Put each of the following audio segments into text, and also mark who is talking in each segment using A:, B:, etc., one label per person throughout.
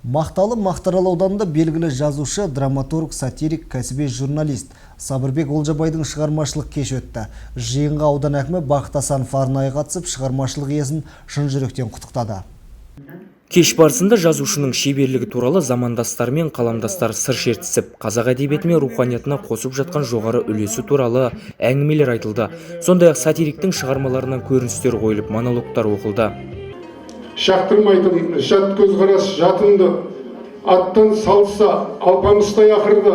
A: Мақталы Мақтаарал ауданында белгілі жазушы, драматург, сатирик, кәсіби журналист Сабырбек Олжабайдың шығармашылық кеші өтті. Жиынға аудан әкімі Бақыт Асанов арнайы қатысып, шығармашылық иесін шын жүректен құттықтады.
B: Кеш барысында жазушының шеберлігі туралы замандастары мен қаламдастар сыр шертісіп, қазақ әдебиеті мен руханиятына қосып жатқан жоғары үлесі туралы әңгімелер айтылды. Сондай-ақ сатириктің шығармаларынан көріністер қойылып, монологтар оқылды.
C: Шақтырмайтын жат көзқарас жатынды, аттан салса алпамыстай ақырды,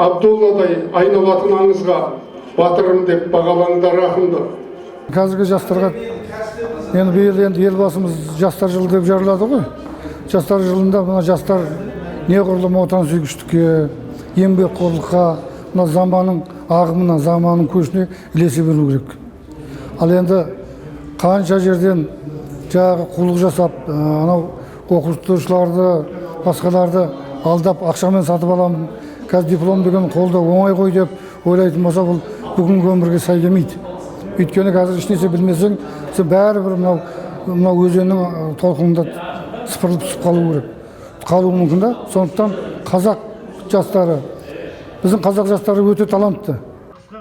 C: Абдолладай айналатын аңызға батырым деп бағалаңдар ақынды.
D: Қазіргі жастарға енді биыл елбасымыз жастар жылы деп жариялады ғой. Жастар жылында мына жастар неғұрлым отансүйгіштікке, еңбекқорлыққа, мына заманның ағымына, заманның көшіне ілесе беру керек. Ал енді қанша жерден жаңағы қулық жасап, анау оқытушыларды, басқаларды алдап ақшамен сатып аламын, қазір диплом деген қолда оңай ғой деп ойлайтын болса, бұл бүгінгі өмірге сай келмейді. Өйткені қазір ешнәрсе білмесең, сен бәрібір мынау өзеннің толқынында сыпырылып түсіп қалу керек. Қалуы мүмкін да. Сондықтан қазақ жастары, біздің қазақ жастары өте талантты.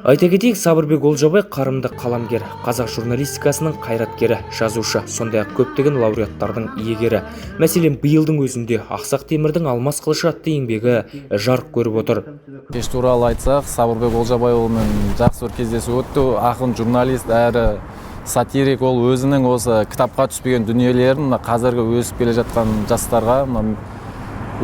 B: Айта кетейік, Сабырбек Олжабай қарымды қаламгер, қазақ журналистикасының қайраткері, жазушы, сондай-ақ көптеген лауреаттардың иегері. Мәселен, биылдың өзінде Ақсақ Темірдің Алмас қылышы атты еңбегі жарық көріп отыр.
E: Кеш туралы айтсақ, Сабырбек Олжабайұлымен жақсы бір кездесу өтті. Ақын, журналист, әрі сатирик. Ол өзінің осы кітапқа түспеген дүниелерін қазіргі өсіп келе жатқан жастарға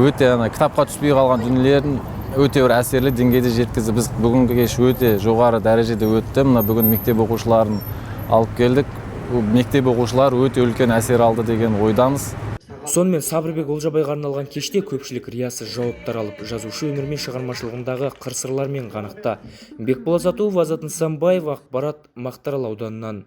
E: өте кітапқа түспей қалған дүниелерін өте бір әсерлі деңгейде жеткізді. Біз бүгінгі кеш өте жоғары дәрежеде өтті. Бүгін мектеп оқушыларын алып келдік. Мектеп оқушылар өте үлкен әсер алды деген ойдамыз.
B: Сонымен Сабырбек Олжабайға арналған кеште көпшілік риясыз жауаптар алып, жазушы өмір мен шығармашылығындағы қыр-сырлармен қанықты. Бекболат Затуов, Азат Нысанбаев, ақпарат, Мақтаарал ауданынан.